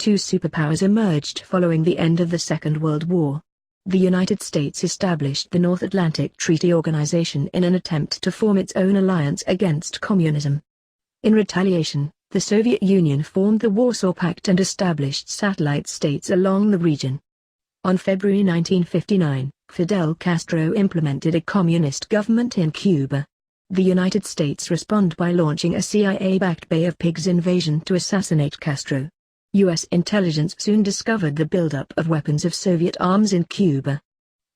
two superpowers emerged following the end of the Second World War. The United States established the North Atlantic Treaty Organization in an attempt to form its own alliance against communism. In retaliation, the Soviet Union formed the Warsaw Pact and established satellite states along the region. On February 1959, Fidel Castro implemented a communist government in Cuba. The United States responded by launching a CIA-backed Bay of Pigs invasion to assassinate Castro. U.S. intelligence soon discovered the buildup of weapons of Soviet arms in Cuba.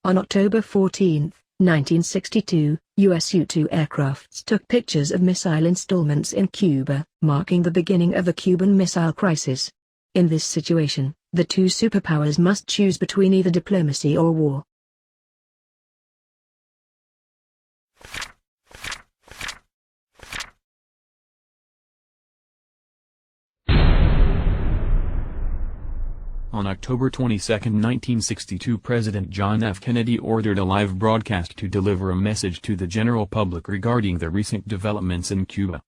On October 14, 1962, U.S. U-2 aircrafts took pictures of missile installments in Cuba, marking the beginning of the Cuban Missile Crisis. In this situation, the two superpowers must choose between either diplomacy or war. On October 22, 1962, President John F. Kennedy ordered a live broadcast to deliver a message to the general public regarding the recent developments in Cuba.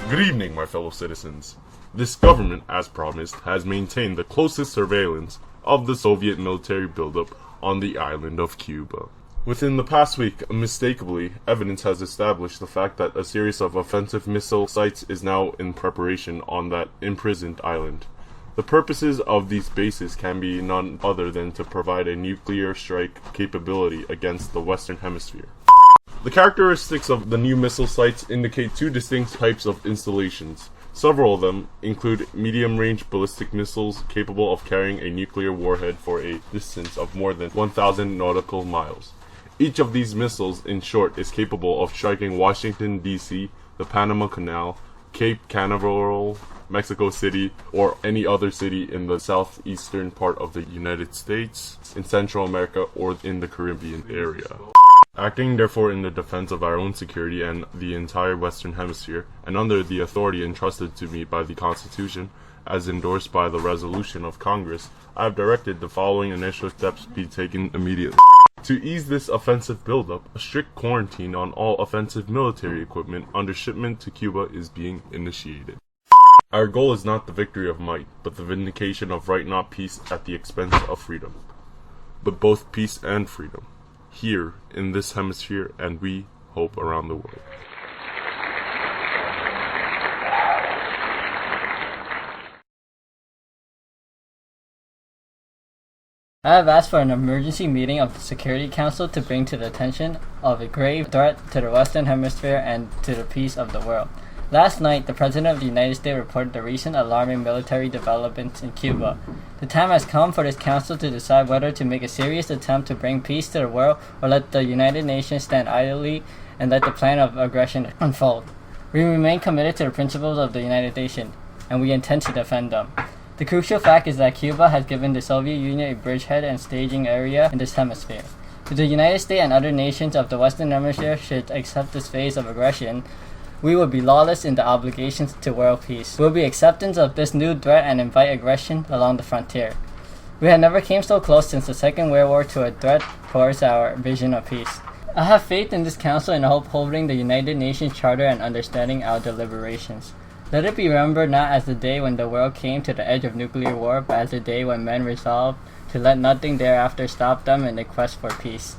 Good evening, my fellow citizens. This government, as promised, has maintained the closest surveillance of the Soviet military buildup on the island of Cuba. Within the past week, unmistakably, evidence has established the fact that a series of offensive missile sites is now in preparation on that imprisoned island. The purposes of these bases can be none other than to provide a nuclear strike capability against the Western Hemisphere. The characteristics of the new missile sites indicate two distinct types of installations. Several of them include medium-range ballistic missiles capable of carrying a nuclear warhead for a distance of more than 1,000 nautical miles. Each of these missiles, in short, is capable of striking Washington, D.C., the Panama Canal, Cape Canaveral, Mexico City, or any other city in the southeastern part of the United States, in Central America, or in the Caribbean area. Acting therefore in the defense of our own security and the entire Western Hemisphere, and under the authority entrusted to me by the Constitution, as endorsed by the resolution of Congress, I have directed the following initial steps be taken immediately. To ease this offensive buildup, a strict quarantine on all offensive military equipment under shipment to Cuba is being initiated. Our goal is not the victory of might, but the vindication of right, not peace at the expense of freedom, but both peace and freedom, here in this hemisphere, and we hope around the world. I have asked for an emergency meeting of the Security Council to bring to the attention of a grave threat to the Western Hemisphere and to the peace of the world. Last night, the President of the United States reported the recent alarming military developments in Cuba. The time has come for this council to decide whether to make a serious attempt to bring peace to the world or let the United Nations stand idly and let the plan of aggression unfold. We remain committed to the principles of the United Nations, and we intend to defend them. The crucial fact is that Cuba has given the Soviet Union a bridgehead and staging area in this hemisphere. If the United States and other nations of the Western Hemisphere should accept this phase of aggression, we will be lawless in the obligations to world peace. We will be acceptance of this new threat and invite aggression along the frontier. We have never came so close since the Second World War to a threat towards our vision of peace. I have faith in this council and hope holding the United Nations Charter and understanding our deliberations. Let it be remembered not as the day when the world came to the edge of nuclear war, but as the day when men resolved to let nothing thereafter stop them in the quest for peace.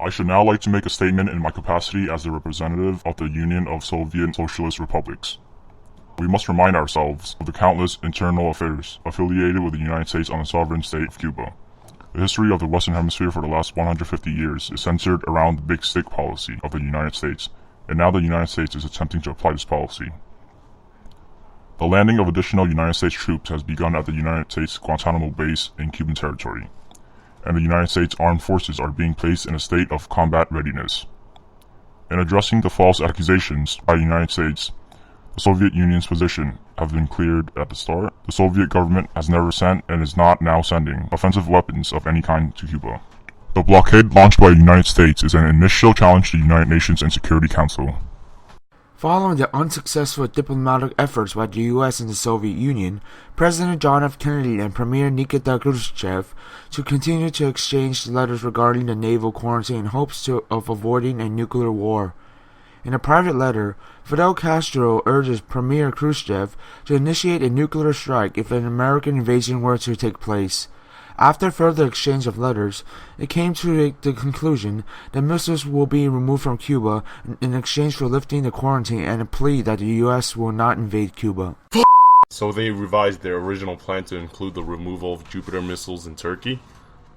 I should now like to make a statement in my capacity as a representative of the Union of Soviet Socialist Republics. We must remind ourselves of the countless internal affairs affiliated with the United States on the sovereign state of Cuba. The history of the Western Hemisphere for the last 150 years is centered around the big stick policy of the United States, and now the United States is attempting to apply this policy. The landing of additional United States troops has begun at the United States Guantanamo base in Cuban territory, and the United States Armed Forces are being placed in a state of combat readiness. In addressing the false accusations by the United States, the Soviet Union's position have been cleared at the start. The Soviet government has never sent and is not now sending offensive weapons of any kind to Cuba. The blockade launched by the United States is an initial challenge to the United Nations and Security Council. Following the unsuccessful diplomatic efforts by the U.S. and the Soviet Union, President John F. Kennedy and Premier Nikita Khrushchev to continue to exchange letters regarding the naval quarantine in hopes of avoiding a nuclear war. In a private letter, Fidel Castro urges Premier Khrushchev to initiate a nuclear strike if an American invasion were to take place. After further exchange of letters, it came to the conclusion that missiles will be removed from Cuba in exchange for lifting the quarantine and a plea that the U.S. will not invade Cuba. So they revised their original plan to include the removal of Jupiter missiles in Turkey?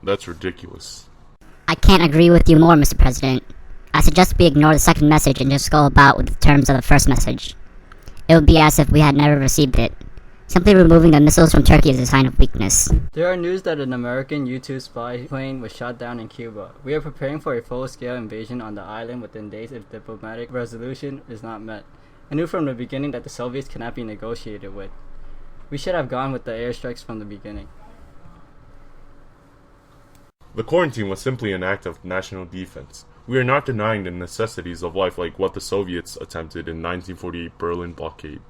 That's ridiculous. I can't agree with you more, Mr. President. I suggest we ignore the second message and just go about with the terms of the first message. It would be as if we had never received it. Simply removing the missiles from Turkey is a sign of weakness. There are news that an American U-2 spy plane was shot down in Cuba. We are preparing for a full-scale invasion on the island within days if diplomatic resolution is not met. I knew from the beginning that the Soviets cannot be negotiated with. We should have gone with the airstrikes from the beginning. The quarantine was simply an act of national defense. We are not denying the necessities of life like what the Soviets attempted in 1948 Berlin blockade.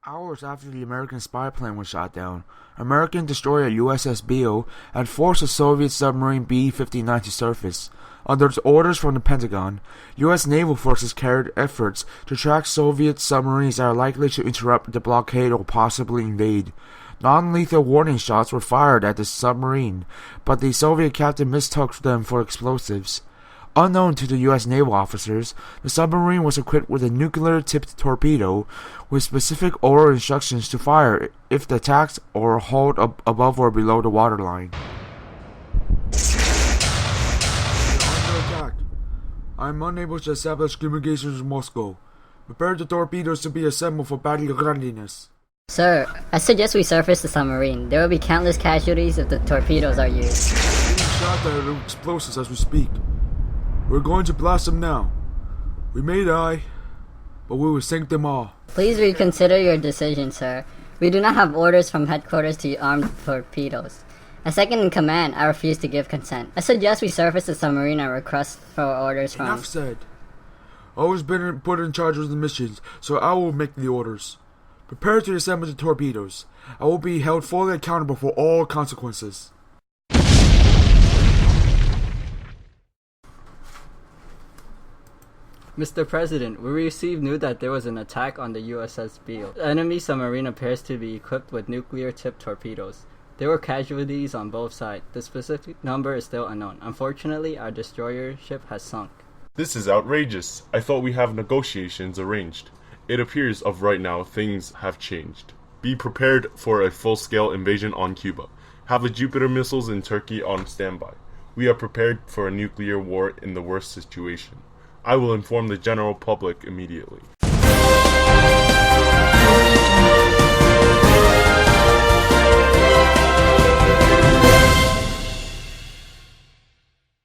Hours after the American spy plane was shot down, American destroyer USS Beale had forced a Soviet submarine B-59 to surface. Under orders from the Pentagon, U.S. naval forces carried efforts to track Soviet submarines that are likely to interrupt the blockade or possibly invade. Non-lethal warning shots were fired at the submarine, but the Soviet captain mistook them for explosives. Unknown to the U.S. naval officers, the submarine was equipped with a nuclear-tipped torpedo with specific oral instructions to fire if the attacked or hauled above or below the waterline. Under attack. I am unable to establish communications with Moscow. Prepare the torpedoes to be assembled for battle readiness. Sir, I suggest we surface the submarine. There will be countless casualties if the torpedoes are used. Being shot at explosives as we speak. We're going to blast them now. We may die, but we will sink them all. Please reconsider your decision, sir. We do not have orders from headquarters to arm torpedoes. As second in command, I refuse to give consent. I suggest we surface the submarine and request for orders from... Enough said. I was been put in charge of the missions, so I will make the orders. Prepare to assemble the torpedoes. I will be held fully accountable for all consequences. Mr. President, we received news that there was an attack on the USS Beale. The enemy submarine appears to be equipped with nuclear-tipped torpedoes. There were casualties on both sides. The specific number is still unknown. Unfortunately, our destroyer ship has sunk. This is outrageous. I thought we have negotiations arranged. It appears of right now things have changed. Be prepared for a full-scale invasion on Cuba. Have the Jupiter missiles in Turkey on standby. We are prepared for a nuclear war in the worst situation. I will inform the general public immediately.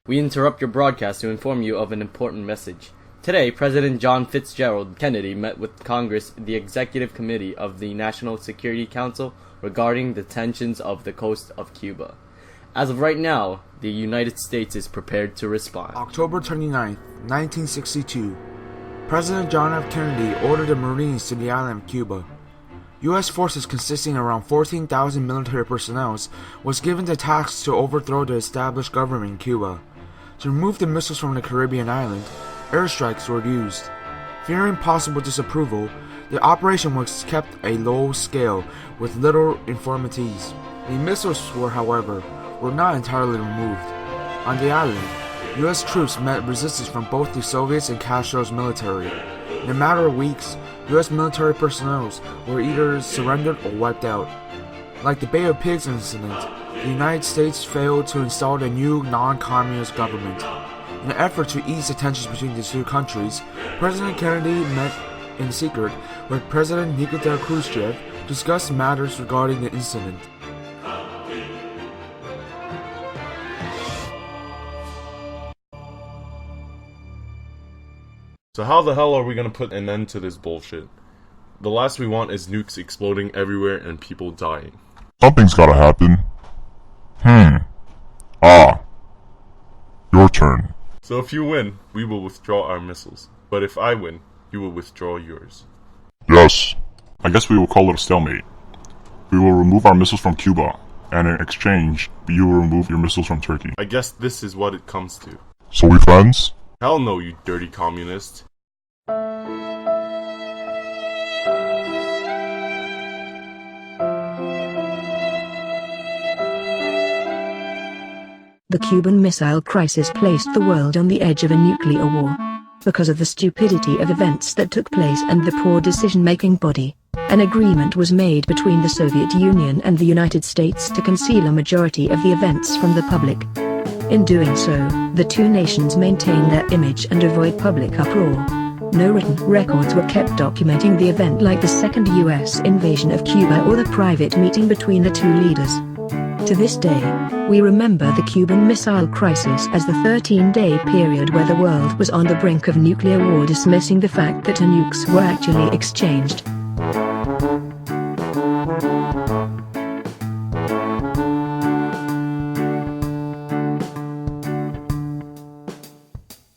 We interrupt your broadcast to inform you of an important message. Today, President John Fitzgerald Kennedy met with Congress, the Executive Committee of the National Security Council, regarding the tensions of the coast of Cuba. As of right now, the United States is prepared to respond. October 29, 1962. President John F. Kennedy ordered the Marines to the island of Cuba. U.S. forces consisting around 14,000 military personnel was given the task to overthrow the established government in Cuba. To remove the missiles from the Caribbean island, airstrikes were used. Fearing possible disapproval, the operation was kept a low scale with little infirmities. The missiles were not entirely removed. On the island, U.S. troops met resistance from both the Soviets and Castro's military. In a matter of weeks, U.S. military personnel were either surrendered or wiped out. Like the Bay of Pigs incident, the United States failed to install a new non-communist government. In an effort to ease the tensions between the two countries, President Kennedy met in secret with President Nikita Khrushchev to discuss matters regarding the incident. So how the hell are we gonna put an end to this bullshit? The last we want is nukes exploding everywhere and people dying. Something's gotta happen. Your turn. So if you win, we will withdraw our missiles. But if I win, you will withdraw yours. Yes. I guess we will call it a stalemate. We will remove our missiles from Cuba, and in exchange, you will remove your missiles from Turkey. I guess this is what it comes to. So we friends? Hell no, you dirty communist. The Cuban Missile Crisis placed the world on the edge of a nuclear war. Because of the stupidity of events that took place and the poor decision-making body, an agreement was made between the Soviet Union and the United States to conceal a majority of the events from the public. In doing so, the two nations maintained their image and avoid public uproar. No written records were kept documenting the event like the second US invasion of Cuba or the private meeting between the two leaders. To this day, we remember the Cuban Missile Crisis as the 13-day period where the world was on the brink of nuclear war, dismissing the fact that nukes were actually exchanged.